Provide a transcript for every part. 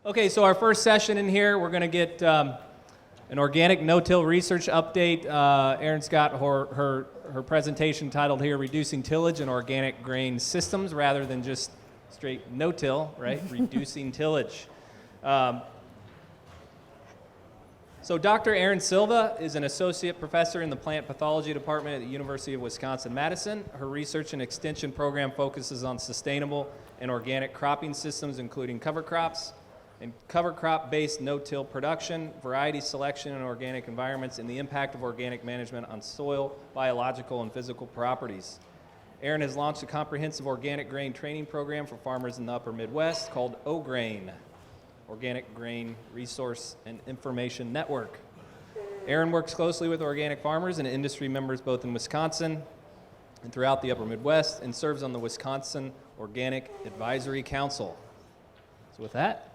Okay, so our first session in here, we're going to get an organic no-till research update. Erin's got her presentation titled here, Reducing Tillage in Organic Grain Systems, rather than just straight no-till, right? Reducing tillage. So Dr. Erin Silva is an associate professor in the plant pathology department at the University of Wisconsin-Madison. Her research and extension program focuses on sustainable and organic cropping systems, including cover crops and cover crop-based no-till production, variety selection in organic environments, and the impact of organic management on soil, biological, and physical properties. Erin has launched a comprehensive organic grain training program for farmers in the upper Midwest called O-Grain, Organic Grain Resource and Information Network. Erin works closely with organic farmers and industry members both in Wisconsin and throughout the upper Midwest, and serves on the Wisconsin Organic Advisory Council. So with that,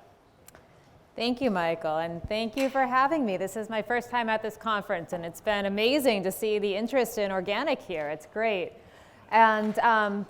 thank you, Michael, and thank you for having me. This is my first time at this conference, and it's been amazing to see the interest in organic here. It's great. And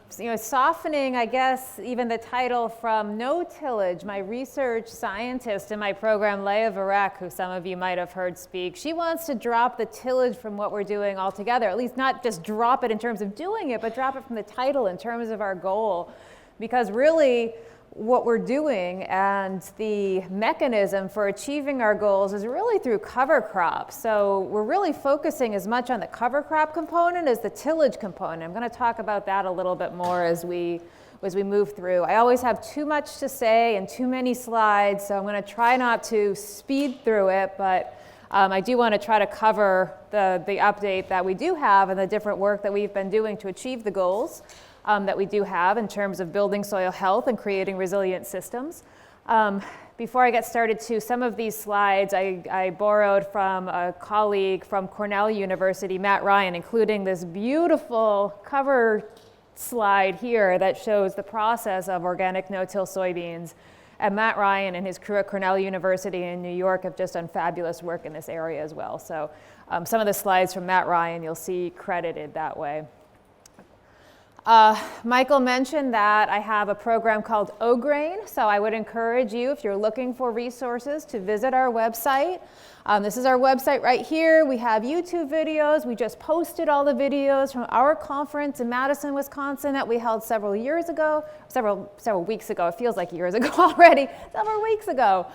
softening, I guess, even the title from no tillage, my research scientist in my program, Leah Varek, who some of you might have heard speak, she wants to drop the tillage from what we're doing altogether, at least not just drop it in terms of doing it, but drop it from the title in terms of our goal. Because really, what we're doing and the mechanism for achieving our goals is really through cover crops. So we're really focusing as much on the cover crop component as the tillage component. I'm going to talk about that a little bit more as we move through. I always have too much to say and too many slides, so I'm going to try not to speed through it, but I do want to try to cover the update that we do have and the different work that we've been doing to achieve the goals that we do have in terms of building soil health and creating resilient systems. Before I get started too, some of these slides I borrowed from a colleague from Cornell University, Matt Ryan, including this beautiful cover slide here that shows the process of organic no-till soybeans. And Matt Ryan and his crew at Cornell University in New York have just done fabulous work in this area as well. So some of the slides from Matt Ryan you'll see credited that way. Michael mentioned that I have a program called O-Grain, so I would encourage you, if you're looking for resources, to visit our website. This is our website right here. We have YouTube videos. We just posted all the videos from our conference in Madison, Wisconsin that we held several weeks ago. It feels like years ago already, several weeks ago.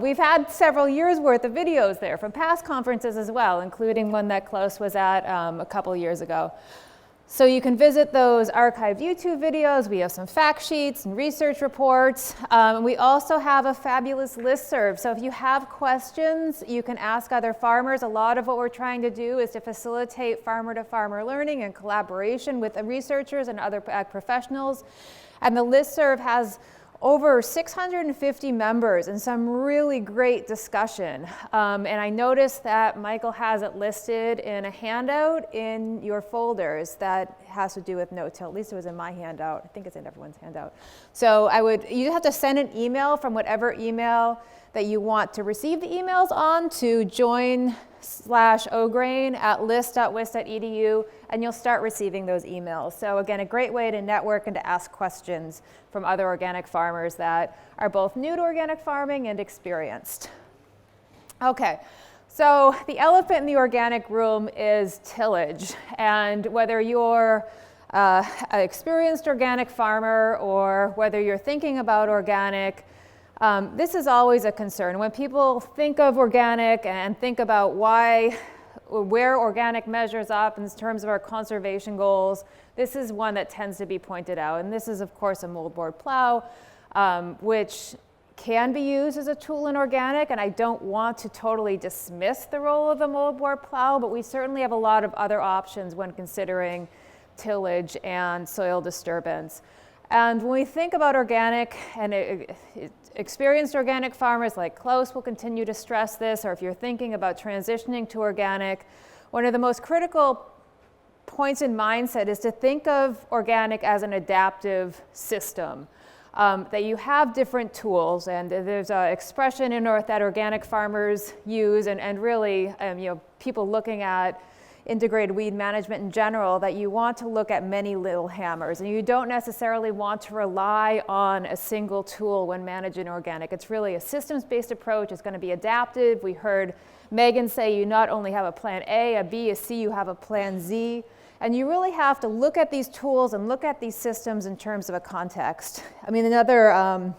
We've had several years worth of videos there from past conferences as well, including one that Klaus was at a couple years ago. So you can visit those archived YouTube videos. We have some fact sheets and research reports. We also have a fabulous listserv. So if you have questions, you can ask other farmers. A lot of what we're trying to do is to facilitate farmer-to-farmer learning and collaboration with the researchers and other ag professionals. And the listserv has over 650 members and some really great discussion. And I noticed that Michael has it listed in a handout in your folders that has to do with no-till. At least it was in my handout. I think it's in everyone's handout. So you have to send an email from whatever email that you want to receive the emails on to join/ograin at list.wis.edu, and you'll start receiving those emails. So again, a great way to network and to ask questions from other organic farmers that are both new to organic farming and experienced. Okay, so the elephant in the organic room is tillage. And whether you're an experienced organic farmer or whether you're thinking about organic, this is always a concern. When people think of organic and think about where organic measures up in terms of our conservation goals, this is one that tends to be pointed out. And this is, of course, a moldboard plow, which can be used as a tool in organic. And I don't want to totally dismiss the role of the moldboard plow, but we certainly have a lot of other options when considering tillage and soil disturbance. And when we think about organic, and experienced organic farmers like Klaus will continue to stress this, or if you're thinking about transitioning to organic, one of the most critical points in mindset is to think of organic as an adaptive system, that you have different tools, and there's an expression that organic farmers use, and really people looking at integrated weed management in general, that you want to look at many little hammers, and you don't necessarily want to rely on a single tool when managing organic. It's really a systems-based approach. It's going to be adaptive. We heard Megan say you not only have a plan A, a B, a C, you have a plan Z. And you really have to look at these tools and look at these systems in terms of a context. I mean, another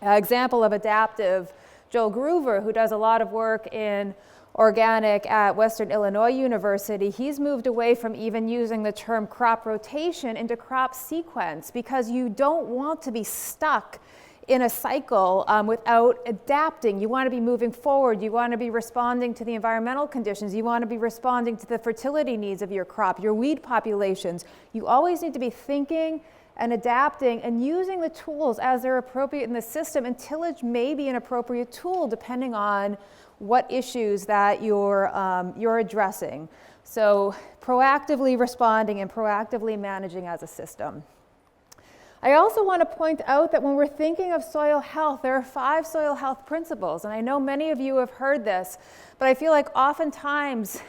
example of adaptive, Joel Groover, who does a lot of work in organic at Western Illinois University, he's moved away from even using the term crop rotation into crop sequence, because you don't want to be stuck in a cycle without adapting. You want to be moving forward. You want to be responding to the environmental conditions. You want to be responding to the fertility needs of your crop, your weed populations. You always need to be thinking and adapting and using the tools as they're appropriate in the system, and tillage may be an appropriate tool depending on what issues that you're addressing. So proactively responding and proactively managing as a system. I also want to point out that when we're thinking of soil health, there are 5 soil health principles, and I know many of you have heard this, but I feel like oftentimes,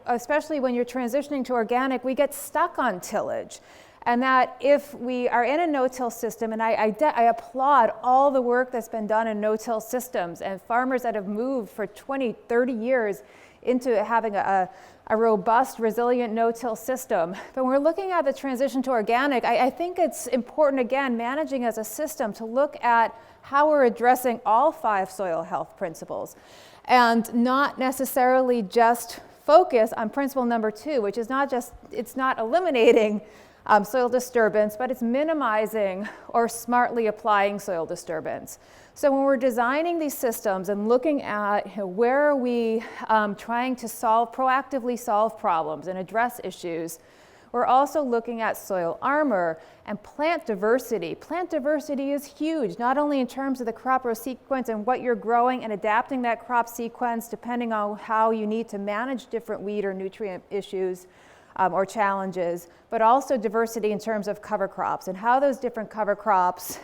especially when you're transitioning to organic, we get stuck on tillage. And that if we are in a no-till system, and I applaud all the work that's been done in no-till systems and farmers that have moved for 20, 30 years into having a robust, resilient no-till system. But when we're looking at the transition to organic, I think it's important, again, managing as a system, to look at how we're addressing all 5 soil health principles and not necessarily just focus on principle number 2, which is it's not eliminating soil disturbance, but it's minimizing or smartly applying soil disturbance. So when we're designing these systems and looking at where are we trying to proactively solve problems and address issues, we're also looking at soil armor and plant diversity. Plant diversity is huge, not only in terms of the crop row sequence and what you're growing and adapting that crop sequence depending on how you need to manage different weed or nutrient issues, or challenges, but also diversity in terms of cover crops and how those different cover crops,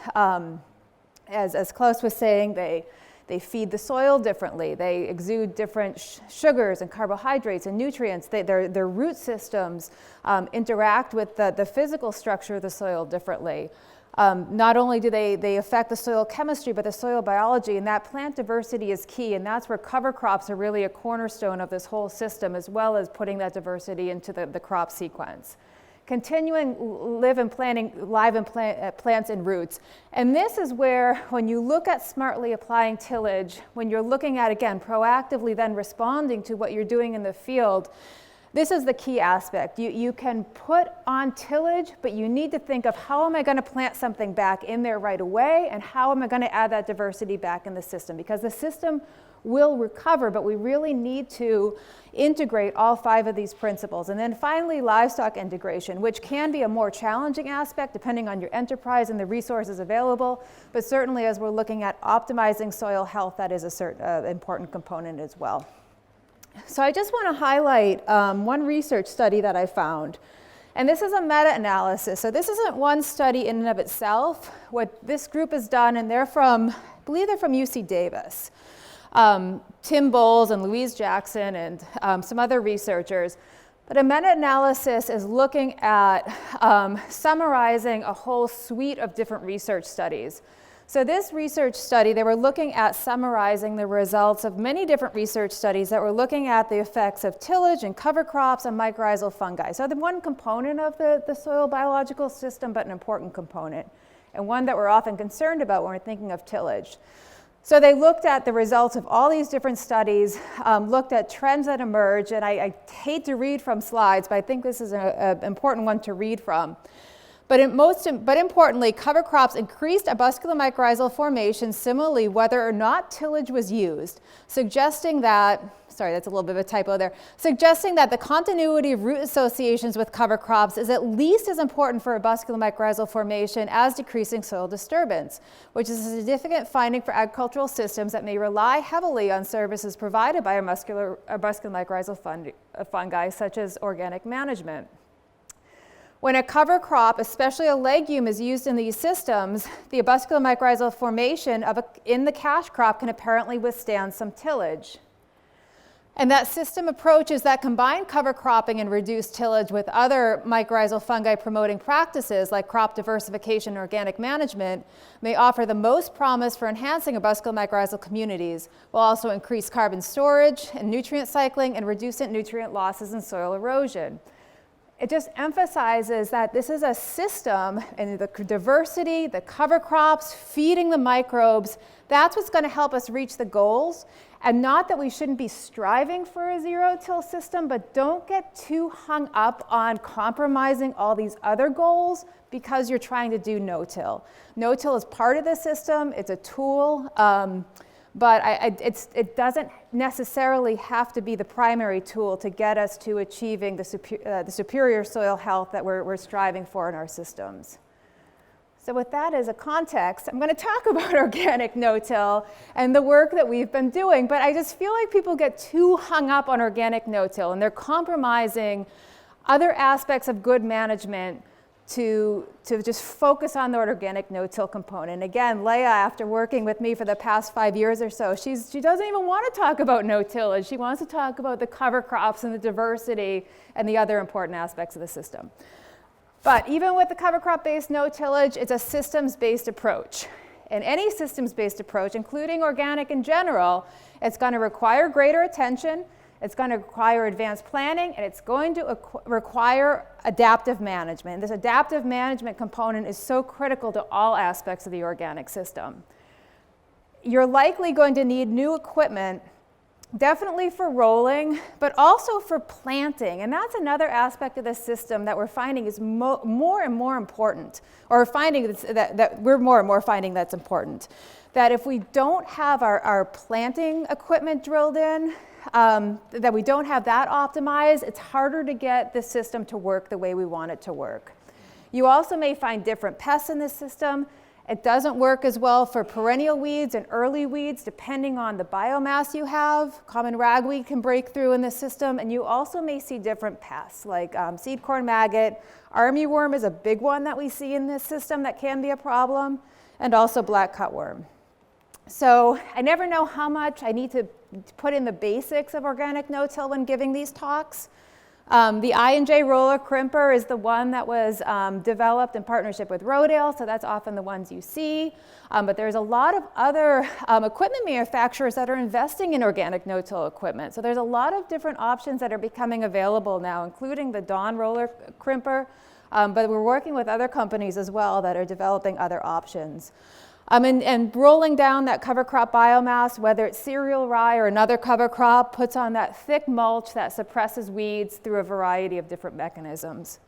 as Klaus was saying, they feed the soil differently. They exude different sugars and carbohydrates and nutrients. Their root systems interact with the physical structure of the soil differently. Not only do they affect the soil chemistry, but the soil biology, and that plant diversity is key, and that's where cover crops are really a cornerstone of this whole system, as well as putting that diversity into the crop sequence. Continuing live and plants and roots. And this is where, when you look at smartly applying tillage, when you're looking at, again, proactively then responding to what you're doing in the field, this is the key aspect. You can put on tillage, but you need to think of how am I going to plant something back in there right away, and how am I going to add that diversity back in the system? Because the system will recover, but we really need to integrate all 5 of these principles. And then finally, livestock integration, which can be a more challenging aspect depending on your enterprise and the resources available, but certainly as we're looking at optimizing soil health, that is a certain important component as well. So I just want to highlight one research study that I found. And this is a meta-analysis. So this isn't one study in and of itself. What this group has done, and I believe they're from UC Davis. Tim Bowles and Louise Jackson and some other researchers. But a meta-analysis is looking at summarizing a whole suite of different research studies. So this research study, they were looking at summarizing the results of many different research studies that were looking at the effects of tillage and cover crops and mycorrhizal fungi. So the one component of the soil biological system, but an important component, and one that we're often concerned about when we're thinking of tillage. So they looked at the results of all these different studies, looked at trends that emerge, and I hate to read from slides, but I think this is an important one to read from. But importantly, cover crops increased arbuscular mycorrhizal formation similarly whether or not tillage was used, suggesting that, sorry, that's a little bit of a typo there, suggesting that the continuity of root associations with cover crops is at least as important for arbuscular mycorrhizal formation as decreasing soil disturbance, which is a significant finding for agricultural systems that may rely heavily on services provided by arbuscular mycorrhizal fungi, such as organic management. When a cover crop, especially a legume, is used in these systems, the arbuscular mycorrhizal formation in the cash crop can apparently withstand some tillage. And that system approach is that combined cover cropping and reduced tillage with other mycorrhizal fungi promoting practices like crop diversification and organic management may offer the most promise for enhancing arbuscular mycorrhizal communities, while also increase carbon storage and nutrient cycling and reducing nutrient losses and soil erosion. It just emphasizes that this is a system, and the diversity, the cover crops, feeding the microbes, that's what's going to help us reach the goals. And not that we shouldn't be striving for a zero-till system, but don't get too hung up on compromising all these other goals because you're trying to do no-till. No-till is part of the system, it's a tool, but it doesn't necessarily have to be the primary tool to get us to achieving the superior soil health that we're striving for in our systems. So with that as a context, I'm going to talk about organic no-till and the work that we've been doing, but I just feel like people get too hung up on organic no-till and they're compromising other aspects of good management to just focus on the organic no-till component. Again, Leah, after working with me for the past 5 years or so, she doesn't even want to talk about no-tillage. She wants to talk about the cover crops and the diversity and the other important aspects of the system. But even with the cover crop-based no-tillage, it's a systems-based approach. And any systems-based approach, including organic in general, it's going to require greater attention, it's going to require advanced planning, and it's going to require adaptive management. And this adaptive management component is so critical to all aspects of the organic system. You're likely going to need new equipment, definitely for rolling, but also for planting. And that's another aspect of the system that we're finding is more and more important, or finding that we're more and more finding that's important. That if we don't have our planting equipment drilled in, that we don't have that optimized, it's harder to get the system to work the way we want it to work. You also may find different pests in the system. It doesn't work as well for perennial weeds and early weeds, depending on the biomass you have. Common ragweed can break through in the system, and you also may see different pests, like seed corn maggot. Armyworm is a big one that we see in this system that can be a problem, and also black cutworm. So I never know how much I need to put in the basics of organic no-till when giving these talks. The I&J roller crimper is the one that was developed in partnership with Rodale, so that's often the ones you see. But there's a lot of other equipment manufacturers that are investing in organic no-till equipment. So there's a lot of different options that are becoming available now, including the Dawn roller crimper. But we're working with other companies as well that are developing other options. And rolling down that cover crop biomass, whether it's cereal rye or another cover crop, puts on that thick mulch that suppresses weeds through a variety of different mechanisms.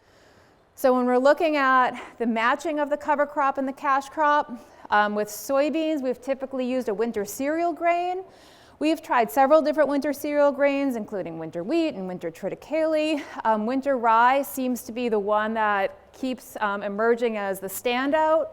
So when we're looking at the matching of the cover crop and the cash crop, with soybeans, we've typically used a winter cereal grain. We've tried several different winter cereal grains, including winter wheat and winter triticale. Winter rye seems to be the one that keeps emerging as the standout.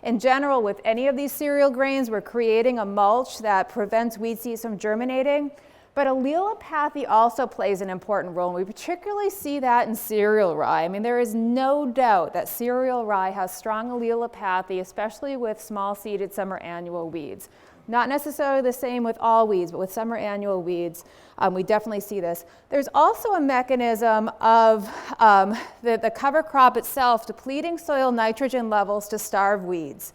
In general, with any of these cereal grains, we're creating a mulch that prevents weed seeds from germinating. But allelopathy also plays an important role, and we particularly see that in cereal rye. I mean, there is no doubt that cereal rye has strong allelopathy, especially with small-seeded summer annual weeds. Not necessarily the same with all weeds, but with summer annual weeds, we definitely see this. There's also a mechanism of the cover crop itself depleting soil nitrogen levels to starve weeds.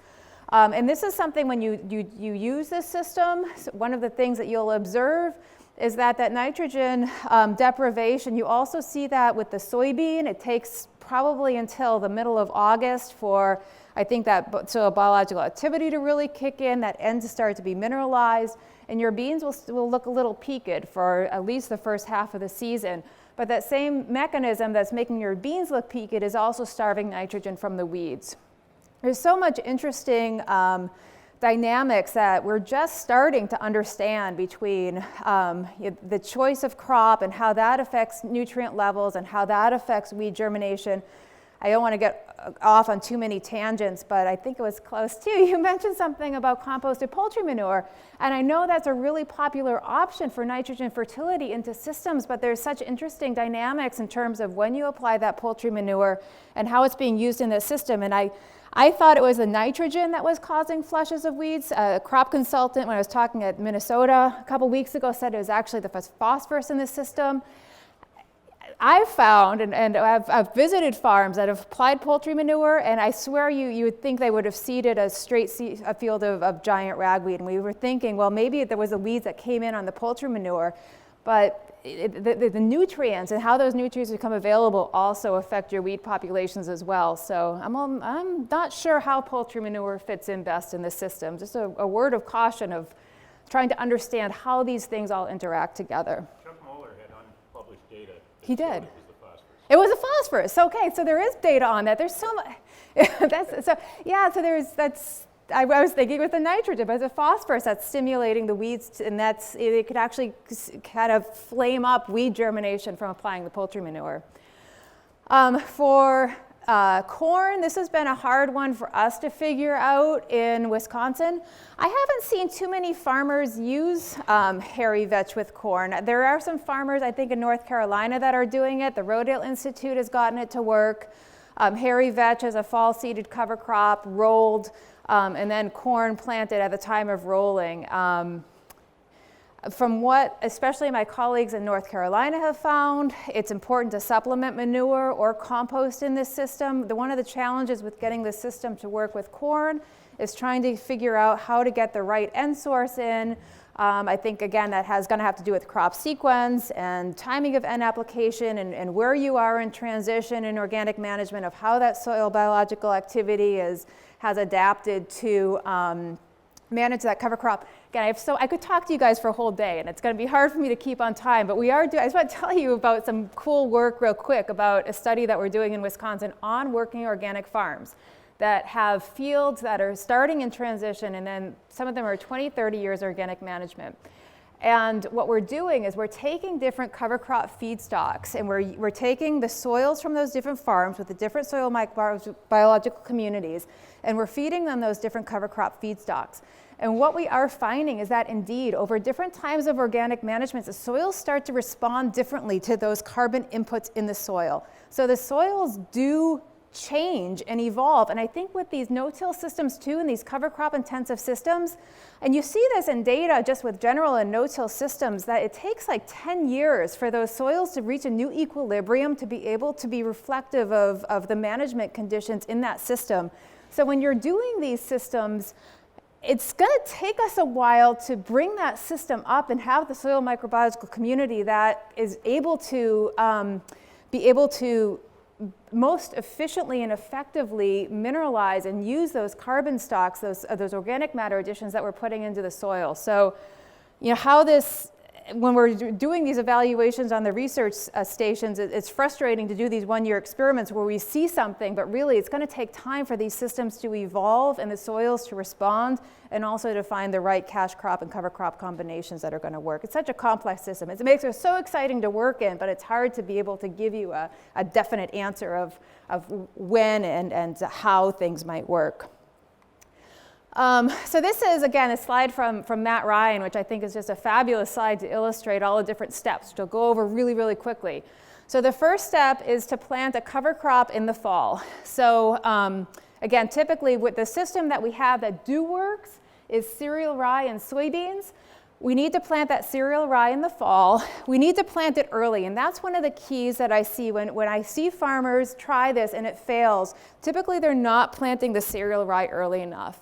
And this is something when you use this system, one of the things that you'll observe is that nitrogen deprivation, you also see that with the soybean. It takes probably until the middle of August for, I think, that soil biological activity to really kick in, that end to start to be mineralized, and your beans will look a little peaked for at least the first half of the season. But that same mechanism that's making your beans look peaked is also starving nitrogen from the weeds. There's so much interesting dynamics that we're just starting to understand between the choice of crop and how that affects nutrient levels and how that affects weed germination. I don't want to get off on too many tangents, but I think it was close too. You mentioned something about composted poultry manure, and I know that's a really popular option for nitrogen fertility into systems, but there's such interesting dynamics in terms of when you apply that poultry manure and how it's being used in the system. And I I thought it was the nitrogen that was causing flushes of weeds. A crop consultant, when I was talking at Minnesota a couple weeks ago, said it was actually the phosphorus in the system. I've found, and I've visited farms that have applied poultry manure, and I swear you would think they would have seeded a field of giant ragweed. And we were thinking, well, maybe there was a weeds that came in on the poultry manure, but the nutrients and how those nutrients become available also affect your weed populations as well. So I'm not sure how poultry manure fits in best in this system. Just a word of caution of trying to understand how these things all interact together. Data. He did. It was the phosphorus. It was a phosphorus. Okay, so there is data on that. There's so much. I was thinking with the nitrogen, but it's a phosphorus that's stimulating the weeds, and it could actually kind of flame up weed germination from applying the poultry manure. For corn, this has been a hard one for us to figure out in Wisconsin. I haven't seen too many farmers use hairy vetch with corn. There are some farmers, I think, in North Carolina that are doing it. The Rodale Institute has gotten it to work. Hairy vetch as a fall seeded cover crop, rolled, and then corn planted at the time of rolling. From what especially my colleagues in North Carolina have found, it's important to supplement manure or compost in this system. One of the challenges with getting the system to work with corn is trying to figure out how to get the right end source in. I think, again, that going to have to do with crop sequence and timing of end application and where you are in transition in organic management of how that soil biological activity has adapted to manage that cover crop. Again, I could talk to you guys for a whole day, and it's going to be hard for me to keep on time, but I just want to tell you about some cool work real quick about a study that we're doing in Wisconsin on working organic farms that have fields that are starting in transition, and then some of them are 20, 30 years organic management. And what we're doing is we're taking different cover crop feedstocks, and we're taking the soils from those different farms with the different soil biological communities, and we're feeding them those different cover crop feedstocks. And what we are finding is that indeed, over different times of organic management, the soils start to respond differently to those carbon inputs in the soil. So the soils do change and evolve. And I think with these no-till systems too, and these cover crop intensive systems, and you see this in data just with general and no-till systems, that it takes like 10 years for those soils to reach a new equilibrium to be able to be reflective of the management conditions in that system. So when you're doing these systems, it's going to take us a while to bring that system up and have the soil microbiological community that is able to be able to most efficiently and effectively mineralize and use those carbon stocks, those organic matter additions that we're putting into the soil. So, how this, when we're doing these evaluations on the research stations, it's frustrating to do these one-year experiments where we see something, but really it's going to take time for these systems to evolve and the soils to respond, and also to find the right cash crop and cover crop combinations that are going to work. It's such a complex system. It makes it so exciting to work in, but it's hard to be able to give you a definite answer of when and how things might work. So this is, again, a slide from Matt Ryan, which I think is just a fabulous slide to illustrate all the different steps, which I'll go over really, really quickly. So the first step is to plant a cover crop in the fall. So again, typically with the system that we have that works is cereal rye and soybeans. We need to plant that cereal rye in the fall. We need to plant it early, and that's one of the keys that I see when I see farmers try this and it fails. Typically, they're not planting the cereal rye early enough.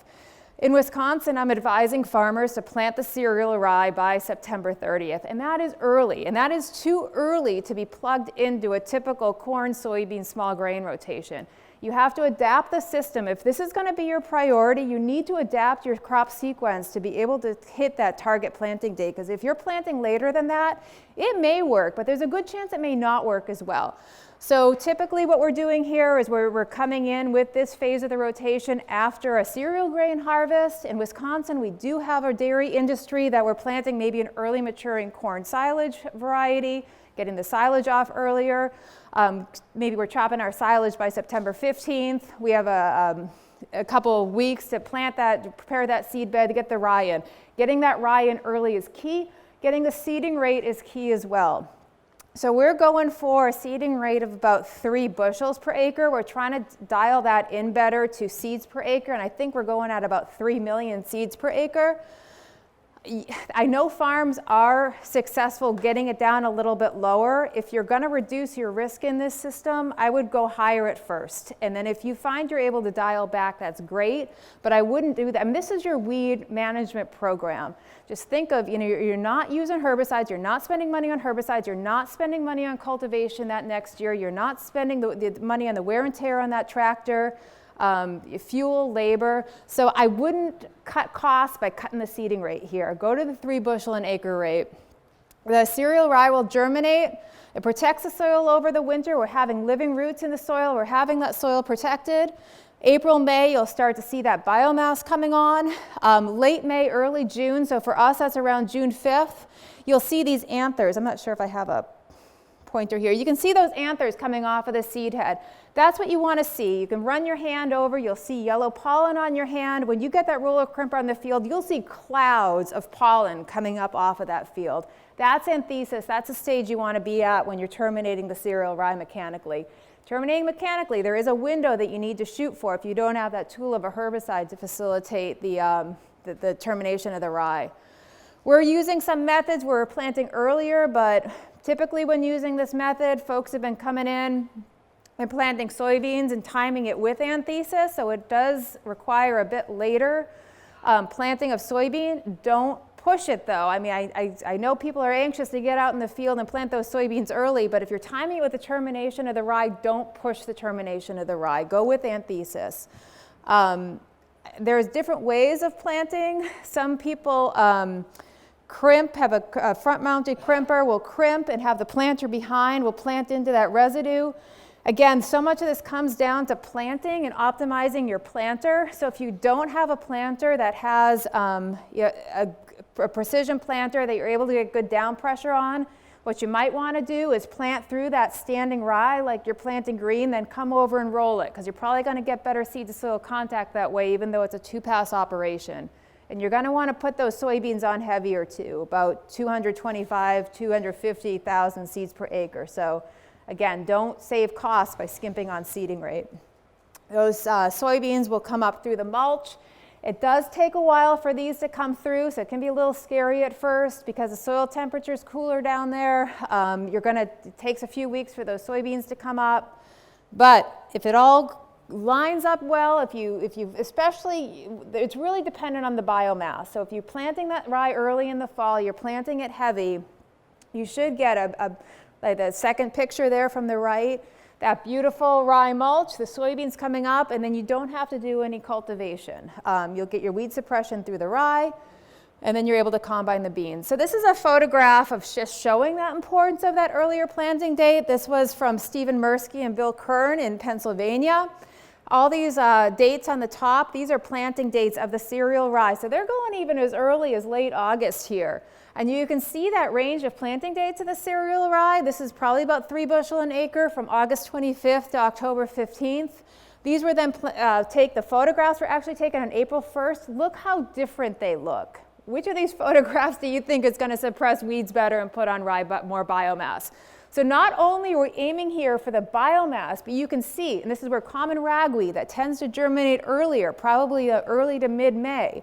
In Wisconsin, I'm advising farmers to plant the cereal rye by September 30th, and that is early, and that is too early to be plugged into a typical corn, soybean, small grain rotation. You have to adapt the system. If this is going to be your priority, you need to adapt your crop sequence to be able to hit that target planting date, because if you're planting later than that, it may work, but there's a good chance it may not work as well. So typically what we're doing here is we're coming in with this phase of the rotation after a cereal grain harvest. In Wisconsin, we do have a dairy industry that we're planting maybe an early maturing corn silage variety, getting the silage off earlier. Maybe we're chopping our silage by September 15th. We have a couple of weeks to plant that, to prepare that seed bed, to get the rye in. Getting that rye in early is key. Getting the seeding rate is key as well. So we're going for a seeding rate of about 3 bushels per acre. We're trying to dial that in better to seeds per acre, and I think we're going at about 3 million seeds per acre. I know farms are successful getting it down a little bit lower. If you're going to reduce your risk in this system, I would go higher at first. And then if you find you're able to dial back, that's great. But I wouldn't do that. And this is your weed management program. Just think of, you're not using herbicides. You're not spending money on herbicides. You're not spending money on cultivation that next year. You're not spending the money on the wear and tear on that tractor. Fuel, labor. So I wouldn't cut costs by cutting the seeding rate here. Go to the 3 bushel an acre rate. The cereal rye will germinate. It protects the soil over the winter. We're having living roots in the soil. We're having that soil protected. April, May, you'll start to see that biomass coming on. Late May, early June, so for us that's around June 5th, you'll see these anthers. I'm not sure if I have a pointer here. You can see those anthers coming off of the seed head. That's what you want to see. You can run your hand over. You'll see yellow pollen on your hand. When you get that roller crimper on the field, you'll see clouds of pollen coming up off of that field. That's anthesis. That's a stage you want to be at when you're terminating the cereal rye mechanically. Terminating mechanically, there is a window that you need to shoot for if you don't have that tool of a herbicide to facilitate the termination of the rye. We're using some methods where we're planting earlier, but typically when using this method, folks have been coming in and planting soybeans and timing it with anthesis, so it does require a bit later planting of soybean. Don't push it though. I mean, I know people are anxious to get out in the field and plant those soybeans early, but if you're timing it with the termination of the rye, don't push the termination of the rye. Go with anthesis. There's different ways of planting. Some people crimp, have a front-mounted crimper, will crimp and have the planter behind, will plant into that residue. Again, so much of this comes down to planting and optimizing your planter. So if you don't have a planter that has a precision planter that you're able to get good down pressure on, what you might want to do is plant through that standing rye like you're planting green, then come over and roll it, because you're probably going to get better seed to soil contact that way, even though it's a 2-pass operation. And you're going to want to put those soybeans on heavier too, about 225, 250,000 seeds per acre. So again, don't save costs by skimping on seeding rate. Those soybeans will come up through the mulch. It does take a while for these to come through, so it can be a little scary at first because the soil temperature is cooler down there. It takes a few weeks for those soybeans to come up. But if it all lines up well, if you especially, it's really dependent on the biomass. So if you're planting that rye early in the fall, you're planting it heavy, you should get like the second picture there from the right, that beautiful rye mulch, the soybeans coming up, and then you don't have to do any cultivation. You'll get your weed suppression through the rye, and then you're able to combine the beans. So this is a photograph of just showing that importance of that earlier planting date. This was from Stephen Mirsky and Bill Kern in Pennsylvania. All these dates on the top, these are planting dates of the cereal rye. So they're going even as early as late August here. And you can see that range of planting dates of the cereal rye. This is probably about 3 bushel an acre from August 25th to October 15th. These were then the photographs were actually taken on April 1st. Look how different they look. Which of these photographs do you think is going to suppress weeds better and put on rye more biomass? So not only are we aiming here for the biomass, but you can see, and this is where common ragweed that tends to germinate earlier, probably early to mid-May,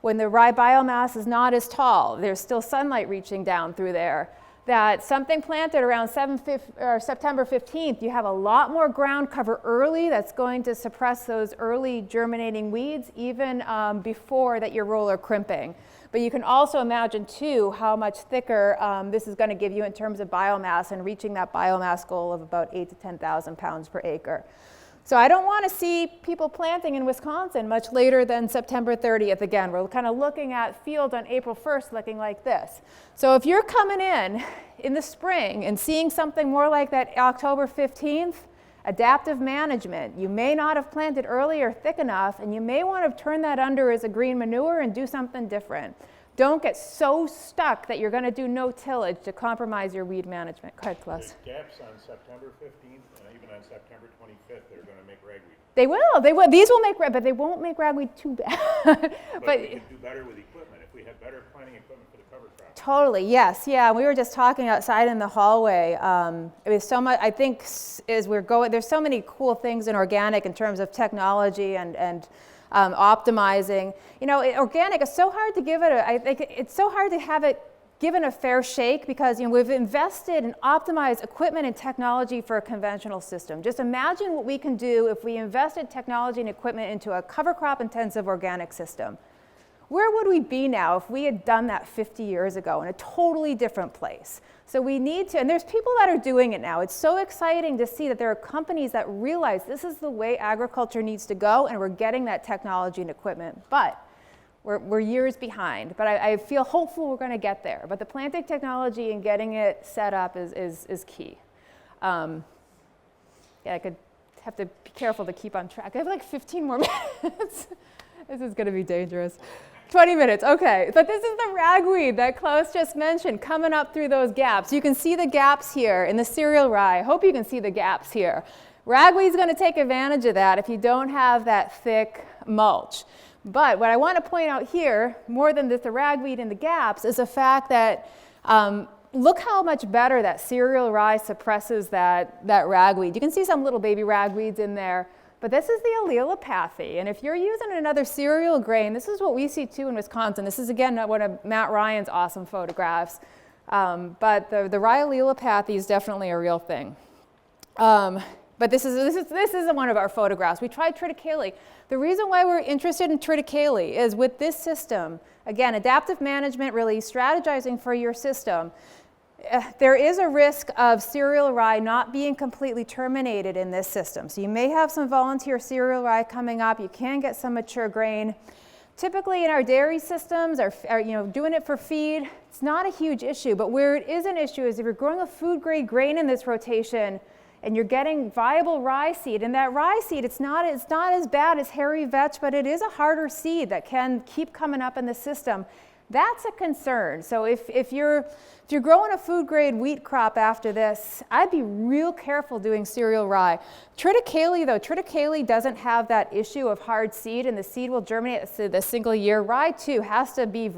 when the rye biomass is not as tall. There's still sunlight reaching down through there. That something planted around September 15th, you have a lot more ground cover early that's going to suppress those early germinating weeds even before that you're roller crimping. But you can also imagine too how much thicker this is going to give you in terms of biomass and reaching that biomass goal of about 8,000 to 10,000 pounds per acre. So I don't want to see people planting in Wisconsin much later than September 30th. Again, we're kind of looking at fields on April 1st looking like this. So if you're coming in the spring and seeing something more like that October 15th, adaptive management, you may not have planted early or thick enough, and you may want to turn that under as a green manure and do something different. Don't get so stuck that you're going to do no tillage to compromise your weed management. Go ahead, Klaus. There's gaps on September 15th and even on September 25th that are going to make ragweed. They will. These will make, but they won't make ragweed too bad. But we could do better with equipment if we had better planting equipment for the cover crop. Totally, yes, yeah. We were just talking outside in the hallway. It was so much, I think, as we're going, there's so many cool things in organic in terms of technology and optimizing. You know, organic is so hard to give it I think it's so hard to have it given a fair shake because, you know, we've invested in optimized equipment and technology for a conventional system. Just imagine what we can do if we invested technology and equipment into a cover crop intensive organic system. Where would we be now if we had done that 50 years ago in a totally different place? So we need to, and there's people that are doing it now. It's so exciting to see that there are companies that realize this is the way agriculture needs to go, and we're getting that technology and equipment. But we're years behind, but I feel hopeful we're going to get there. But the planting technology and getting it set up is key. Yeah, I could have to be careful to keep on track. I have like 15 more minutes. This is going to be dangerous. 20 minutes, okay. But this is the ragweed that Klaus just mentioned coming up through those gaps. You can see the gaps here in the cereal rye. I hope you can see the gaps here. Ragweed's going to take advantage of that if you don't have that thick mulch. But what I want to point out here, more than the ragweed in the gaps, is the fact that look how much better that cereal rye suppresses that ragweed. You can see some little baby ragweeds in there, but this is the allelopathy. And if you're using another cereal grain, this is what we see too in Wisconsin. This is again one of Matt Ryan's awesome photographs. But the rye allelopathy is definitely a real thing. But this isn't one of our photographs. We tried triticale. The reason why we're interested in triticale is with this system, again, adaptive management, really strategizing for your system, there is a risk of cereal rye not being completely terminated in this system. So you may have some volunteer cereal rye coming up. You can get some mature grain. Typically in our dairy systems, doing it for feed, it's not a huge issue. But where it is an issue is if you're growing a food grade grain in this rotation, and you're getting viable rye seed. And that rye seed, it's not as bad as hairy vetch, but it is a harder seed that can keep coming up in the system. That's a concern. So if you're growing a food grade wheat crop after this, I'd be real careful doing cereal rye. Triticale, though, triticale doesn't have that issue of hard seed, and the seed will germinate the single year. Rye, too, has to be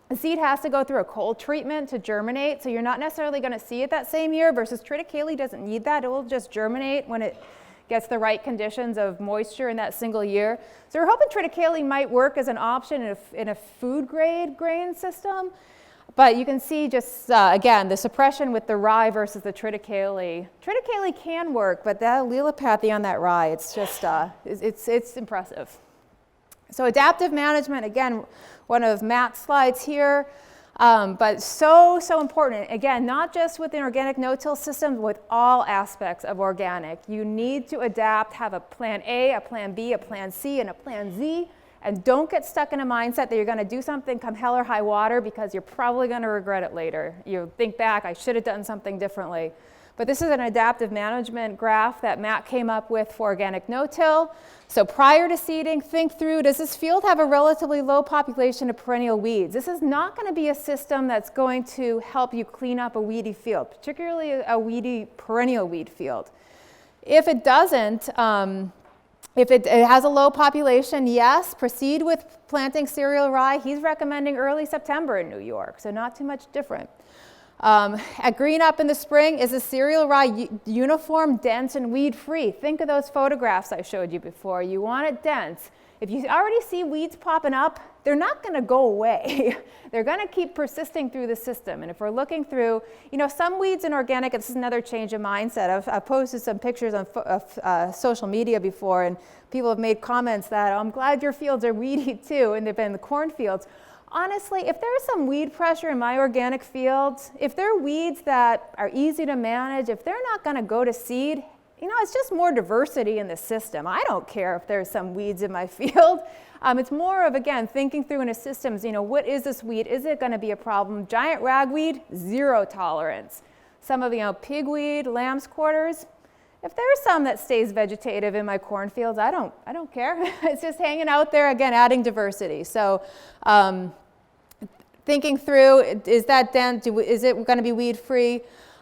the seed has to go through a cold treatment to germinate, so you're not necessarily going to see it that same year, versus triticale doesn't need that. It will just germinate when it gets the right conditions of moisture in that single year. So we're hoping triticale might work as an option in a food grade grain system. But you can see just, again, the suppression with the rye versus the triticale. Triticale can work, but that allelopathy on that rye, it's just, it's impressive. So adaptive management, again, one of Matt's slides here, but so important. Again, not just within organic no-till systems, with all aspects of organic. You need to adapt, have a plan A, a plan B, a plan C, and a plan Z, and don't get stuck in a mindset that you're going to do something come hell or high water, because you're probably going to regret it later. You think back, I should have done something differently. But this is an adaptive management graph that Matt came up with for organic no-till. So prior to seeding, think through, does this field have a relatively low population of perennial weeds? This is not going to be a system that's going to help you clean up a weedy field, particularly a weedy perennial weed field. If it doesn't, if it has a low population, yes, proceed with planting cereal rye. He's recommending early September in New York, so not too much different. At green up in the spring, is the cereal rye uniform, dense, and weed-free? Think of those photographs I showed you before. You want it dense. If you already see weeds popping up, they're not going to go away. They're going to keep persisting through the system. And if we're looking through, some weeds in organic, this is another change of mindset. I've posted some pictures on social media before, and people have made comments that, I'm glad your fields are weedy too, and they've been the cornfields. Honestly, if there's some weed pressure in my organic fields, if they're weeds that are easy to manage, if they're not going to go to seed, it's just more diversity in the system. I don't care if there's some weeds in my field. It's more of, again, thinking through in a systems, what is this weed? Is it going to be a problem? Giant ragweed, 0 tolerance. Some of, pigweed, lamb's quarters. If there's some that stays vegetative in my cornfields, I don't care. It's just hanging out there, again, adding diversity. So thinking through, is that dense? Is it going to be weed-free?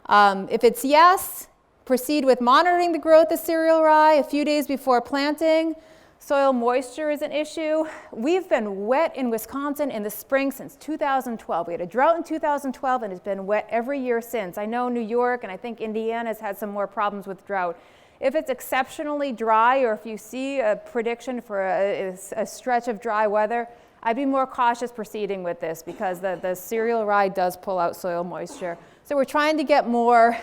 If it's yes, proceed with monitoring the growth of cereal rye a few days before planting. Soil moisture is an issue. We've been wet in Wisconsin in the spring since 2012. We had a drought in 2012 and it's been wet every year since. I know New York and I think Indiana has had some more problems with drought. If it's exceptionally dry, or if you see a prediction for a stretch of dry weather, I'd be more cautious proceeding with this because the cereal rye does pull out soil moisture. So we're trying to get more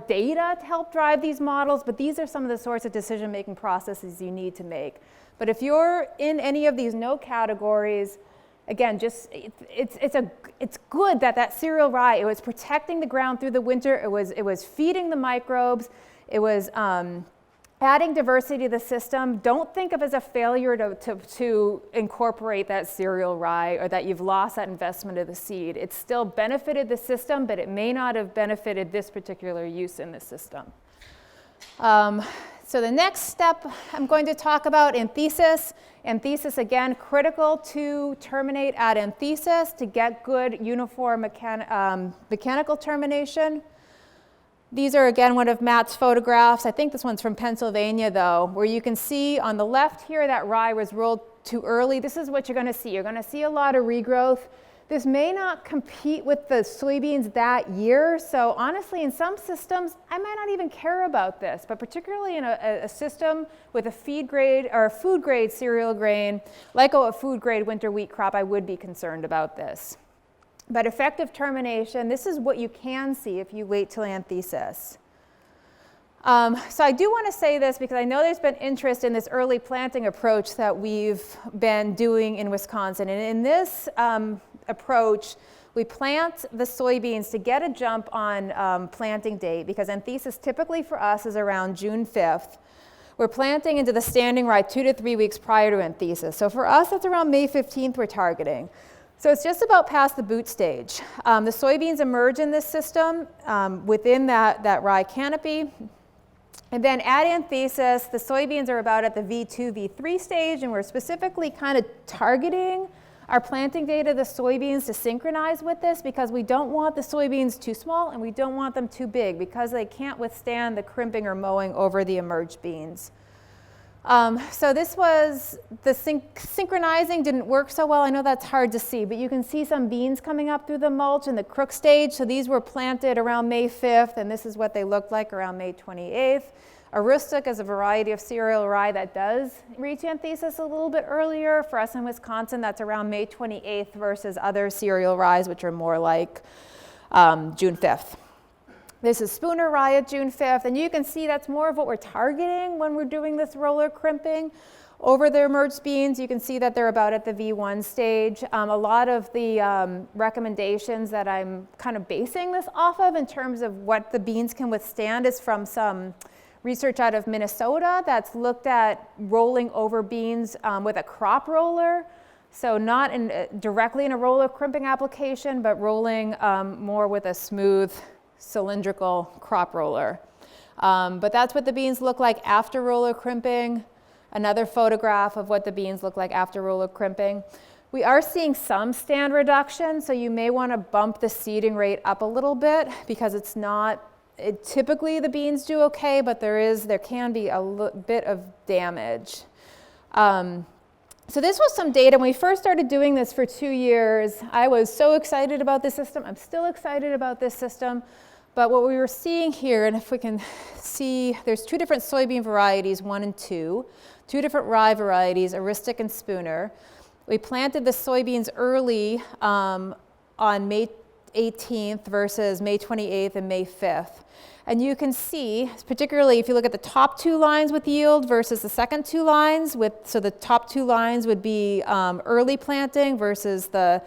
data to help drive these models, but these are some of the sorts of decision-making processes you need to make. But if you're in any of these no categories, again, just it's good that cereal rye, it was protecting the ground through the winter, it was feeding the microbes, it was adding diversity to the system. Don't think of it as a failure to incorporate that cereal rye or that you've lost that investment of the seed. It still benefited the system, but it may not have benefited this particular use in the system. So the next step I'm going to talk about, anthesis. Anthesis, again, critical to terminate at anthesis to get good uniform mechanical termination. These are, again, one of Matt's photographs. I think this one's from Pennsylvania, though, where you can see on the left here that rye was rolled too early. This is what you're going to see. You're going to see a lot of regrowth. This may not compete with the soybeans that year. So honestly, in some systems, I might not even care about this. But particularly in a system with a feed grade or a food grade cereal grain, like a food grade winter wheat crop, I would be concerned about this. But effective termination, this is what you can see if you wait till anthesis. So I do want to say this because I know there's been interest in this early planting approach that we've been doing in Wisconsin. And in this approach, we plant the soybeans to get a jump on planting date because anthesis typically for us is around June 5th. We're planting into the standing rye 2 to 3 weeks prior to anthesis. So for us, that's around May 15th we're targeting. So it's just about past the boot stage. The soybeans emerge in this system within that rye canopy. And then at anthesis, the soybeans are about at the V2, V3 stage, and we're specifically kind of targeting our planting date of the soybeans to synchronize with this because we don't want the soybeans too small and we don't want them too big because they can't withstand the crimping or mowing over the emerged beans. So this was, the synchronizing didn't work so well. I know that's hard to see, but you can see some beans coming up through the mulch in the crook stage. So these were planted around May 5th, and this is what they looked like around May 28th. A rustic is a variety of cereal rye that does reach anthesis a little bit earlier. For us in Wisconsin, that's around May 28th versus other cereal ryes, which are more like June 5th. This is Spooner rye at June 5th, and you can see that's more of what we're targeting when we're doing this roller crimping. Over the emerged beans, you can see that they're about at the V1 stage. A lot of the recommendations that I'm kind of basing this off of in terms of what the beans can withstand is from some research out of Minnesota that's looked at rolling over beans with a crop roller. So not directly in a roller crimping application, but rolling more with a smooth cylindrical crop roller. But that's what the beans look like after roller crimping. Another photograph of what the beans look like after roller crimping. We are seeing some stand reduction, so you may want to bump the seeding rate up a little bit because it's not, typically the beans do okay, but there can be a bit of damage. So this was some data. When we first started doing this for 2 years, I was so excited about this system. I'm still excited about this system. But what we were seeing here, and if we can see, there's 2 different soybean varieties, 1 and 2, 2 different rye varieties, Aristic and Spooner. We planted the soybeans early on May 18th versus May 28th and May 5th. And you can see, particularly if you look at the top 2 lines with yield versus the second 2 lines, so the top 2 lines would be early planting versus the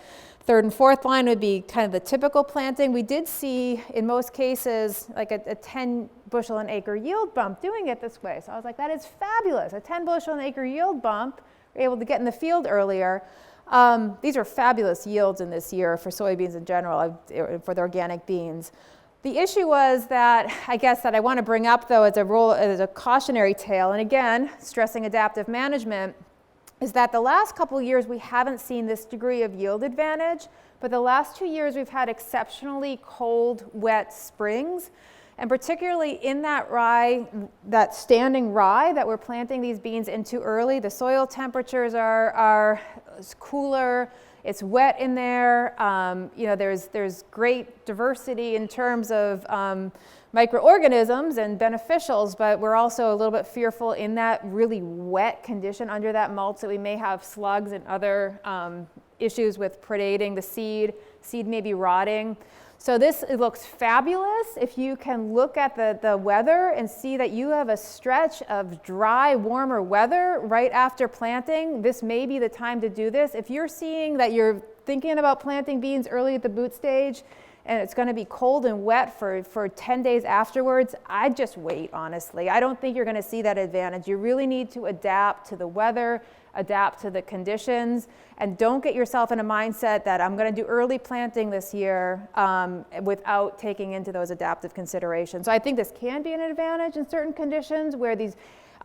3rd and 4th line would be kind of the typical planting. We did see, in most cases, like a 10 bushel an acre yield bump doing it this way. So I was like, that is fabulous. A 10 bushel an acre yield bump, we're able to get in the field earlier. These are fabulous yields in this year for soybeans in general, for the organic beans. The issue was that, I guess, that I want to bring up, though, as a cautionary tale, and again, stressing adaptive management, is that the last couple years we haven't seen this degree of yield advantage, but the last 2 years we've had exceptionally cold, wet springs. And particularly in that rye, that standing rye that we're planting these beans into early, the soil temperatures are cooler, it's wet in there, you know, there's great diversity in terms of microorganisms and beneficials, but we're also a little bit fearful in that really wet condition under that mulch that we may have slugs and other issues with predating the seed may be rotting. So it looks fabulous if you can look at the weather and see that you have a stretch of dry, warmer weather right after planting. This may be the time to do this. If you're seeing that you're thinking about planting beans early at the boot stage and it's going to be cold and wet for 10 days afterwards, I'd just wait, honestly. I don't think you're going to see that advantage. You really need to adapt to the weather, adapt to the conditions, and don't get yourself in a mindset that I'm going to do early planting this year without taking into those adaptive considerations. So I think this can be an advantage in certain conditions where these,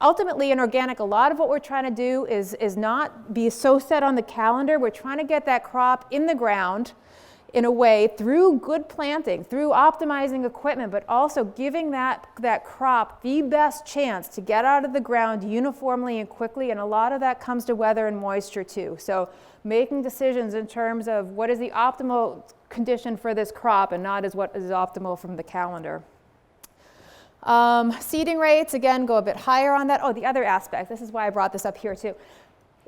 ultimately in organic, a lot of what we're trying to do is not be so set on the calendar. We're trying to get that crop in the ground in a way through good planting, through optimizing equipment, but also giving that crop the best chance to get out of the ground uniformly and quickly, and a lot of that comes to weather and moisture too. So making decisions in terms of what is the optimal condition for this crop and not as what is optimal from the calendar. Seeding rates, again, go a bit higher on that. Oh, the other aspect, this is why I brought this up here too.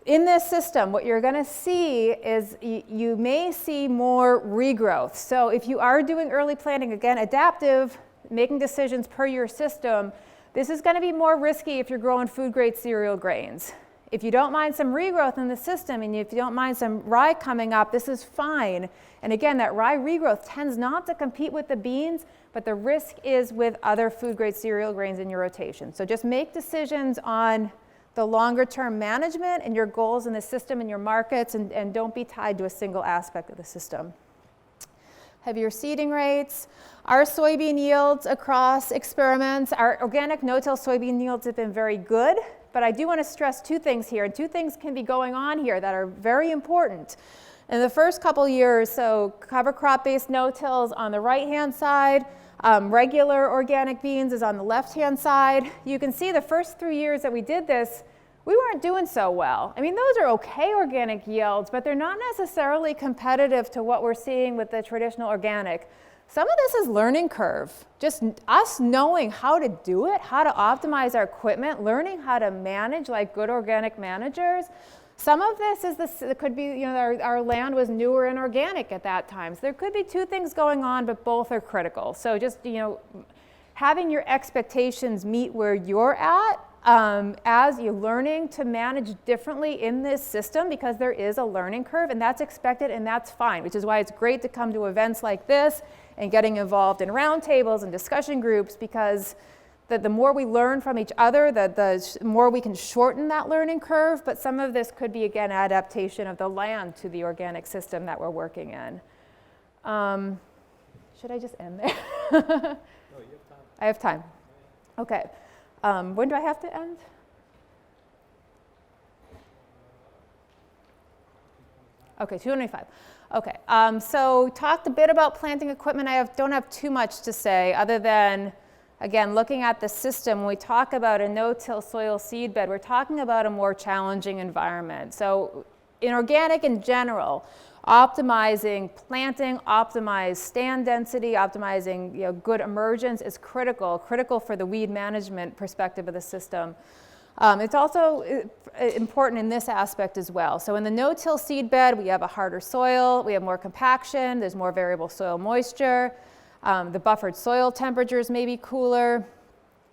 In this system, what you're going to see is you may see more regrowth. So if you are doing early planting, again, adaptive, making decisions per your system, this is going to be more risky if you're growing food-grade cereal grains. If you don't mind some regrowth in the system and if you don't mind some rye coming up, this is fine. And again, that rye regrowth tends not to compete with the beans, but the risk is with other food-grade cereal grains in your rotation. So just make decisions on the longer term management and your goals in the system and your markets, and don't be tied to a single aspect of the system. Heavier seeding rates. Our soybean yields across experiments, our organic no-till soybean yields have been very good, but I do want to stress two things here, and two things can be going on here that are very important. In the first couple years, so cover crop-based no-tills on the right-hand side, regular organic beans is on the left-hand side. You can see the first 3 years that we did this, we weren't doing so well. I mean, those are okay organic yields, but they're not necessarily competitive to what we're seeing with the traditional organic. Some of this is learning curve. Just us knowing how to do it, how to optimize our equipment, learning how to manage like good organic managers. Some of this it could be, you know, our land was newer and organic at that time. So there could be two things going on, but both are critical. So just, you know, having your expectations meet where you're at as you're learning to manage differently in this system, because there is a learning curve and that's expected and that's fine, which is why it's great to come to events like this and getting involved in roundtables and discussion groups, because the more we learn from each other, the more we can shorten that learning curve. But some of this could be, again, adaptation of the land to the organic system that we're working in. Should I just end there? No, you have time. I have time. Okay. When do I have to end? Okay, 2:25. Okay. So talked a bit about planting equipment. Don't have too much to say other than, again, looking at the system, when we talk about a no-till soil seed bed, we're talking about a more challenging environment. So in organic in general, optimizing planting, optimize stand density, optimizing, you know, good emergence is critical for the weed management perspective of the system. It's also important in this aspect as well. So in the no-till seed bed, we have a harder soil, we have more compaction, there's more variable soil moisture. The buffered soil temperatures may be cooler.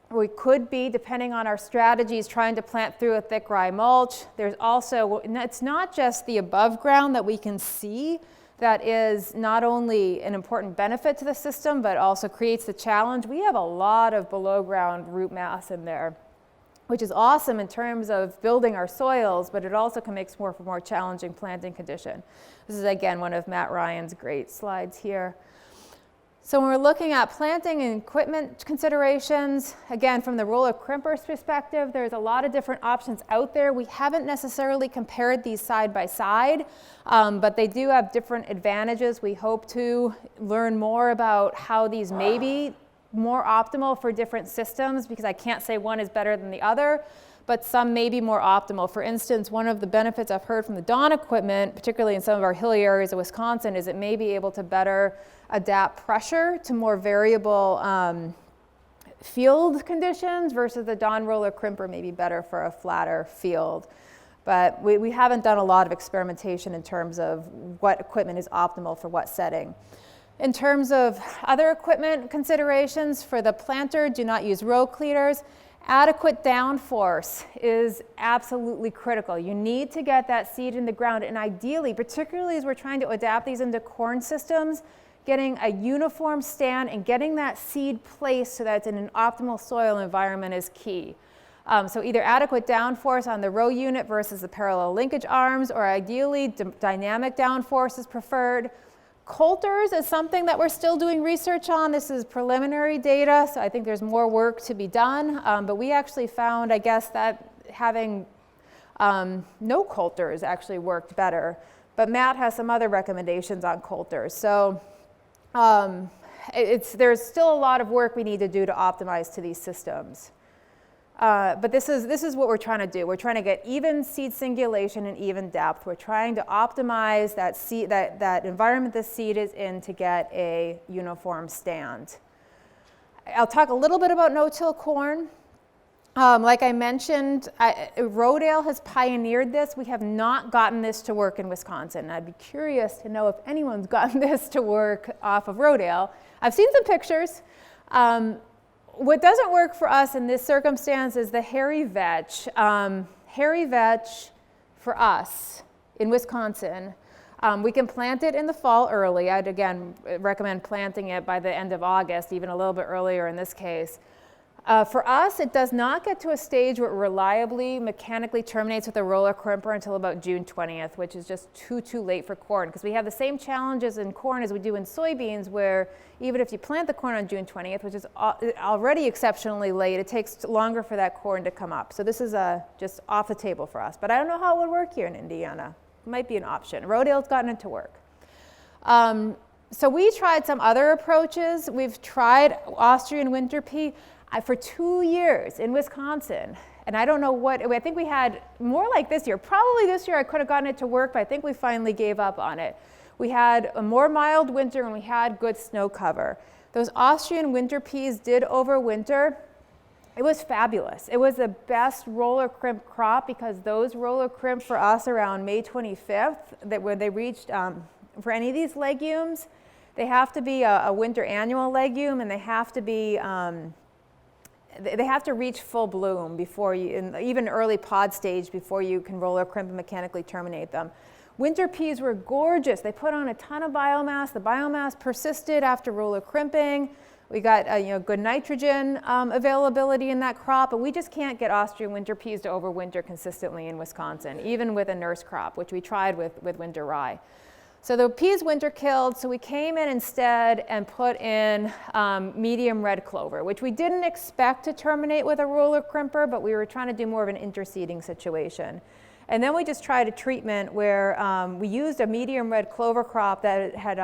We could be, depending on our strategies, trying to plant through a thick rye mulch. There's also, it's not just the above ground that we can see that is not only an important benefit to the system, but also creates the challenge. We have a lot of below ground root mass in there, which is awesome in terms of building our soils, but it also can make for a more challenging planting condition. This is, again, one of Matt Ryan's great slides here. So when we're looking at planting and equipment considerations, again, from the roller crimper's perspective, there's a lot of different options out there. We haven't necessarily compared these side by side, but they do have different advantages. We hope to learn more about how these may be more optimal for different systems because I can't say one is better than the other, but some may be more optimal. For instance, one of the benefits I've heard from the Dawn equipment, particularly in some of our hilly areas of Wisconsin, is it may be able to better adapt pressure to more variable field conditions versus the Dawn roller crimper may be better for a flatter field. But we haven't done a lot of experimentation in terms of what equipment is optimal for what setting. In terms of other equipment considerations, for the planter, do not use row cleaners. Adequate downforce is absolutely critical. You need to get that seed in the ground, and ideally, particularly as we're trying to adapt these into corn systems, getting a uniform stand and getting that seed placed so that it's in an optimal soil environment is key. So either adequate downforce on the row unit versus the parallel linkage arms, or ideally dynamic downforce is preferred. Coulters is something that we're still doing research on. This is preliminary data, so I think there's more work to be done. But we actually found, I guess, that having no coulters actually worked better. But Matt has some other recommendations on coulters. So there's still a lot of work we need to do to optimize to these systems. But this is what we're trying to do. We're trying to get even seed singulation and even depth. We're trying to optimize that seed, that environment the seed is in to get a uniform stand. I'll talk a little bit about no-till corn. Like I mentioned, Rodale has pioneered this. We have not gotten this to work in Wisconsin. I'd be curious to know if anyone's gotten this to work off of Rodale. I've seen some pictures. What doesn't work for us in this circumstance is the hairy vetch. Hairy vetch for us in Wisconsin, we can plant it in the fall early. I'd again recommend planting it by the end of August, even a little bit earlier in this case. For us, it does not get to a stage where it reliably mechanically terminates with a roller crimper until about June 20th, which is just too late for corn, because we have the same challenges in corn as we do in soybeans, where even if you plant the corn on June 20th, which is already exceptionally late, it takes longer for that corn to come up. So this is just off the table for us. But I don't know how it would work here in Indiana. It might be an option. Rodale's gotten it to work. So we tried some other approaches. We've tried Austrian winter pea. For 2 years in Wisconsin, and I don't know what, I think we had more like this year. Probably this year I could have gotten it to work, but I think we finally gave up on it. We had a more mild winter and we had good snow cover. Those Austrian winter peas did overwinter. It was fabulous. It was the best roller crimp crop because those roller crimp for us around May 25th, where they reached, for any of these legumes, they have to be a winter annual legume, and they have to be, they have to reach full bloom before you, even early pod stage, before you can roller crimp and mechanically terminate them. Winter peas were gorgeous. They put on a ton of biomass. The biomass persisted after roller crimping. We got good nitrogen availability in that crop, but we just can't get Austrian winter peas to overwinter consistently in Wisconsin, even with a nurse crop, which we tried with winter rye. So the peas winter killed, so we came in instead and put in medium red clover, which we didn't expect to terminate with a roller crimper, but we were trying to do more of an interseeding situation. And then we just tried a treatment where we used a medium red clover crop that had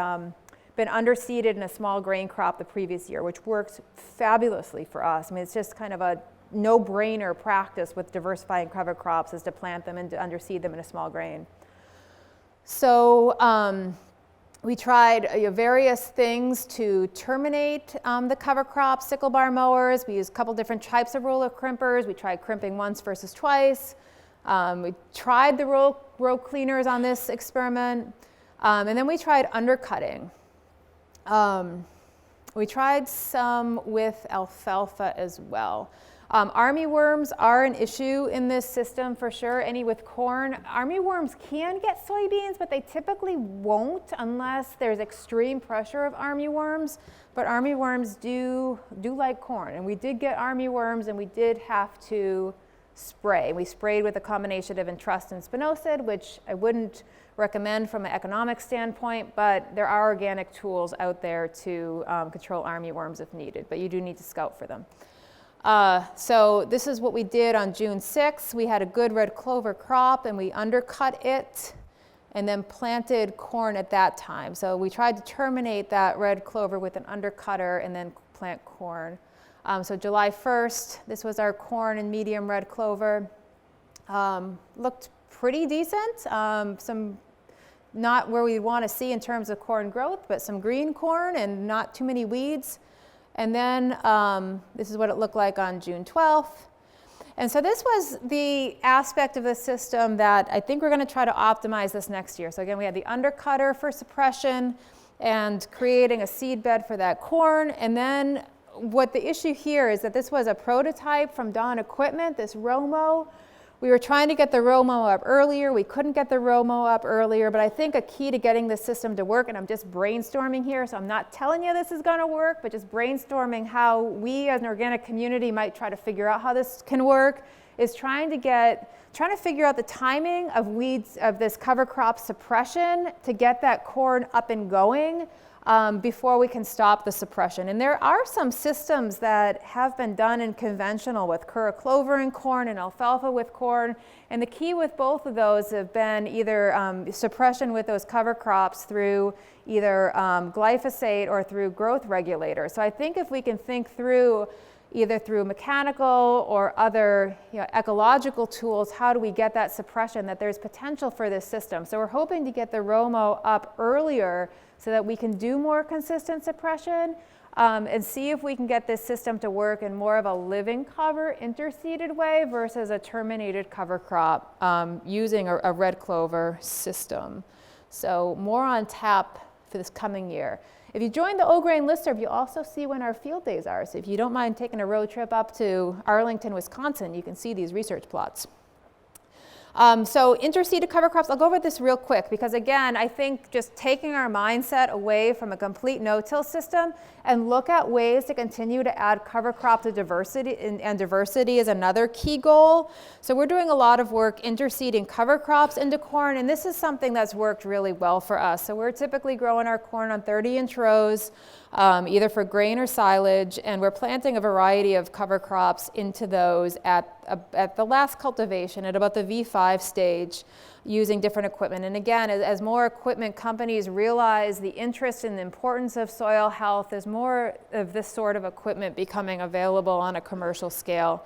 been underseeded in a small grain crop the previous year, which works fabulously for us. I mean, it's just kind of a no-brainer practice with diversifying cover crops is to plant them and to underseed them in a small grain. So we tried various things to terminate the cover crop, sickle bar mowers. We used a couple different types of roller crimpers. We tried crimping once versus twice. We tried the row cleaners on this experiment. And then we tried undercutting. We tried some with alfalfa as well. Armyworms are an issue in this system for sure. Any with corn. Armyworms can get soybeans, but they typically won't unless there's extreme pressure of armyworms. But armyworms do like corn. And we did get armyworms, and we did have to spray. We sprayed with a combination of Entrust and spinosad, which I wouldn't recommend from an economic standpoint, but there are organic tools out there to control armyworms if needed, but you do need to scout for them. So this is what we did on June 6th. We had a good red clover crop, and we undercut it and then planted corn at that time. So we tried to terminate that red clover with an undercutter and then plant corn. So July 1st, this was our corn and medium red clover. Looked pretty decent. Some not where we want to see in terms of corn growth, but some green corn and not too many weeds. And then this is what it looked like on June 12th. And so this was the aspect of the system that I think we're going to try to optimize this next year. So again, we had the undercutter for suppression and creating a seed bed for that corn. And then what the issue here is that this was a prototype from Dawn Equipment, this Romo. We were trying to get the Romo up earlier. We couldn't get the Romo up earlier, but I think a key to getting this system to work, and I'm just brainstorming here, so I'm not telling you this is going to work, but just brainstorming how we as an organic community might try to figure out how this can work, is trying to figure out the timing of weeds, of this cover crop suppression to get that corn up and going before we can stop the suppression. And there are some systems that have been done in conventional with Kura clover and corn and alfalfa with corn. And the key with both of those have been either suppression with those cover crops through either glyphosate or through growth regulators. So I think if we can think through either through mechanical or other ecological tools, how do we get that suppression, that there's potential for this system. So we're hoping to get the Romo up earlier so that we can do more consistent suppression and see if we can get this system to work in more of a living cover interseeded way versus a terminated cover crop using a red clover system. So more on tap for this coming year. If you join the O-Grain listserv, you'll also see when our field days are. So if you don't mind taking a road trip up to Arlington, Wisconsin, you can see these research plots. So interseeded cover crops, I'll go over this real quick because again, I think just taking our mindset away from a complete no-till system and look at ways to continue to add cover crop to diversity, and diversity is another key goal. So we're doing a lot of work interseeding cover crops into corn, and this is something that's worked really well for us. So we're typically growing our corn on 30-inch rows, either for grain or silage, and we're planting a variety of cover crops into those at the last cultivation at about the V5 stage using different equipment. And again, as more equipment companies realize the interest and the importance of soil health, there's more of this sort of equipment becoming available on a commercial scale,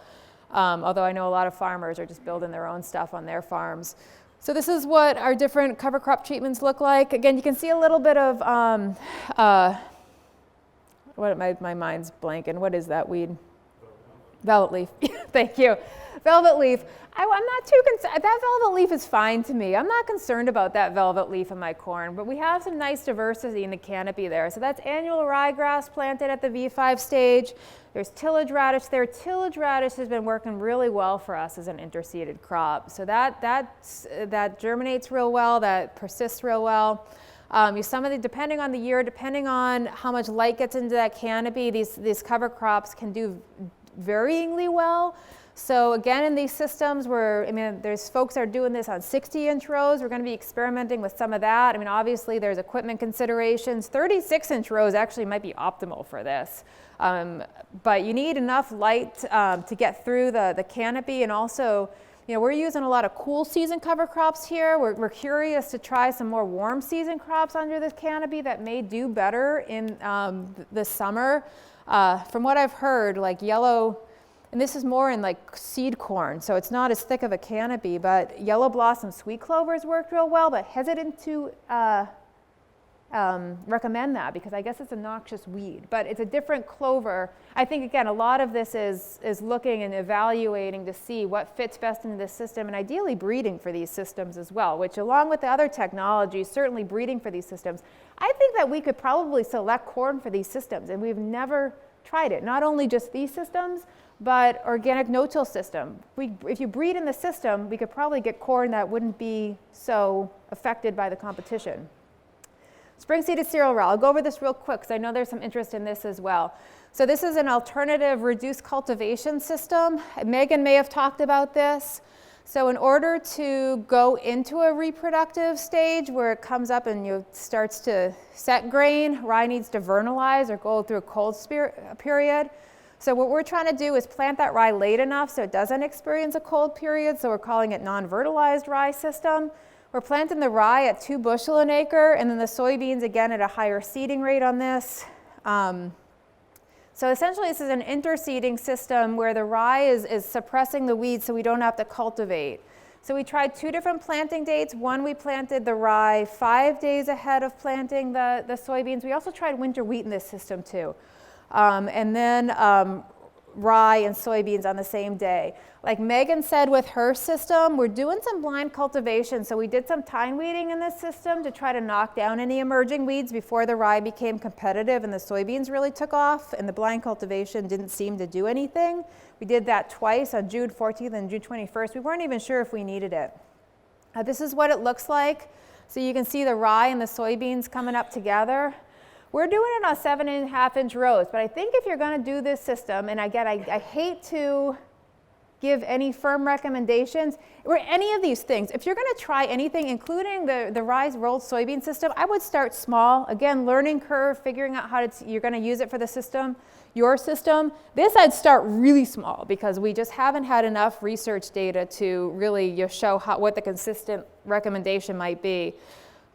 although I know a lot of farmers are just building their own stuff on their farms. So this is what our different cover crop treatments look like. Again, you can see a little bit of my mind's blanking. What is that weed? Velvet leaf. Thank you. Velvet leaf. I'm not too concerned. That velvet leaf is fine to me. I'm not concerned about that velvet leaf in my corn, but we have some nice diversity in the canopy there. So that's annual ryegrass planted at the V5 stage. There's tillage radish there. Tillage radish has been working really well for us as an interseeded crop. So that germinates real well, that persists real well. Some of the, depending on the year, depending on how much light gets into that canopy, these cover crops can do varyingly well. So again, in these systems there's folks that are doing this on 60-inch rows. We're going to be experimenting with some of that. Obviously there's equipment considerations. 36-inch rows actually might be optimal for this. But you need enough light to get through the canopy, and also we're using a lot of cool season cover crops here. We're curious to try some more warm season crops under this canopy that may do better in the summer. From what I've heard, like yellow, and this is more in like seed corn, so it's not as thick of a canopy, but yellow blossom sweet clovers worked real well, but hesitant to recommend that because I guess it's a noxious weed, but it's a different clover. I think, again, a lot of this is looking and evaluating to see what fits best into the system, and ideally breeding for these systems as well, which along with the other technologies, certainly breeding for these systems. I think that we could probably select corn for these systems, and we've never tried it. Not only just these systems, but organic no-till system. If you breed in the system, we could probably get corn that wouldn't be so affected by the competition. Spring-seeded cereal rye. I'll go over this real quick because I know there's some interest in this as well. So this is an alternative reduced cultivation system. Megan may have talked about this. So in order to go into a reproductive stage where it comes up and starts to set grain, rye needs to vernalize or go through a cold period. So what we're trying to do is plant that rye late enough so it doesn't experience a cold period. So we're calling it non-fertilized rye system. We're planting the rye at 2 bushel an acre, and then the soybeans again at a higher seeding rate on this. So essentially this is an interseeding system where the rye is suppressing the weeds so we don't have to cultivate. So we tried 2 different planting dates. One, we planted the rye 5 days ahead of planting the soybeans. We also tried winter wheat in this system too. And then rye and soybeans on the same day. Like Megan said with her system, we're doing some blind cultivation. So we did some tine weeding in this system to try to knock down any emerging weeds before the rye became competitive and the soybeans really took off, and the blind cultivation didn't seem to do anything. We did that twice on June 14th and June 21st. We weren't even sure if we needed it. This is what it looks like. So you can see the rye and the soybeans coming up together. We're doing it on 7.5-inch rows, but I think if you're going to do this system, and again, I hate to give any firm recommendations, or any of these things, if you're going to try anything, including the Rise rolled soybean system, I would start small. Again, learning curve, figuring out how you're going to use it for the system, your system. This I'd start really small because we just haven't had enough research data to really show what the consistent recommendation might be.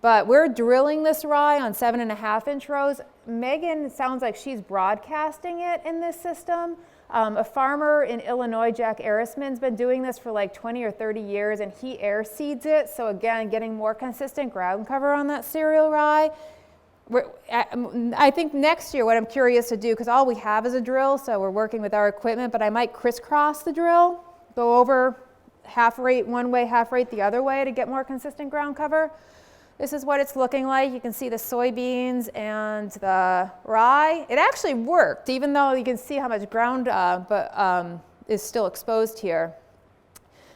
But we're drilling this rye on 7.5-inch rows. Megan sounds like she's broadcasting it in this system. A farmer in Illinois, Jack Erisman's been doing this for like 20 or 30 years, and he air seeds it. So again, getting more consistent ground cover on that cereal rye. I think next year what I'm curious to do, because all we have is a drill, so we're working with our equipment, but I might crisscross the drill, go over half rate one way, half rate the other way to get more consistent ground cover. This is what it's looking like. You can see the soybeans and the rye. It actually worked, even though you can see how much ground is still exposed here.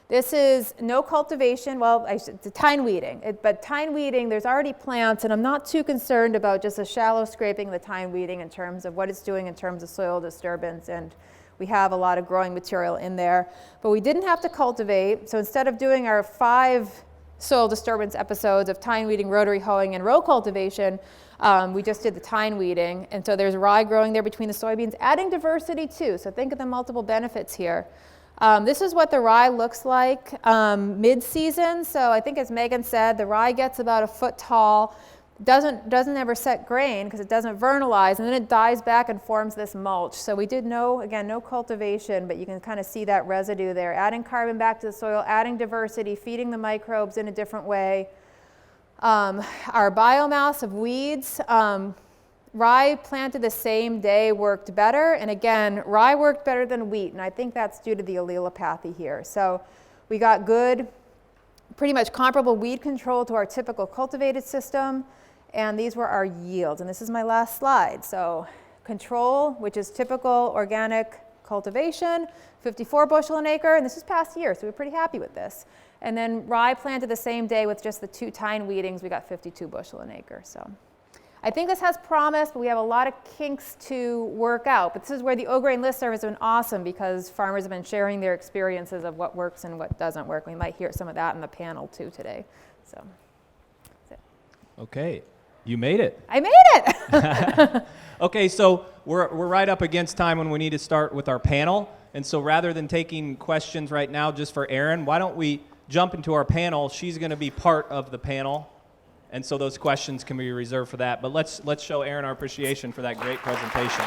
This is no cultivation, well, it's tine weeding. But tine weeding, there's already plants, and I'm not too concerned about just a shallow scraping of the tine weeding in terms of what it's doing in terms of soil disturbance, and we have a lot of growing material in there. But we didn't have to cultivate, so instead of doing our 5 soil disturbance episodes of tine weeding, rotary hoeing, and row cultivation, we just did the tine weeding. And so there's rye growing there between the soybeans, adding diversity too. So think of the multiple benefits here. This is what the rye looks like mid-season. So I think as Megan said, the rye gets about 1 foot tall, doesn't ever set grain because it doesn't vernalize, and then it dies back and forms this mulch. So we did no cultivation, but you can kind of see that residue there, adding carbon back to the soil, adding diversity, feeding the microbes in a different way. Our biomass of weeds, rye planted the same day worked better, and again, rye worked better than wheat, and I think that's due to the allelopathy here. So we got good, pretty much comparable weed control to our typical cultivated system. And these were our yields. And this is my last slide. So control, which is typical organic cultivation, 54 bushel an acre. And this is past year, so we're pretty happy with this. And then rye planted the same day with just the 2 tine weedings, we got 52 bushel an acre. So I think this has promise, but we have a lot of kinks to work out. But this is where the O-Grain listserv has been awesome, because farmers have been sharing their experiences of what works and what doesn't work. We might hear some of that in the panel too today. So that's it. Okay. You made it. I made it. Okay, so we're right up against time when we need to start with our panel. And so rather than taking questions right now just for Erin, why don't we jump into our panel? She's going to be part of the panel, and so those questions can be reserved for that. But let's show Erin our appreciation for that great presentation.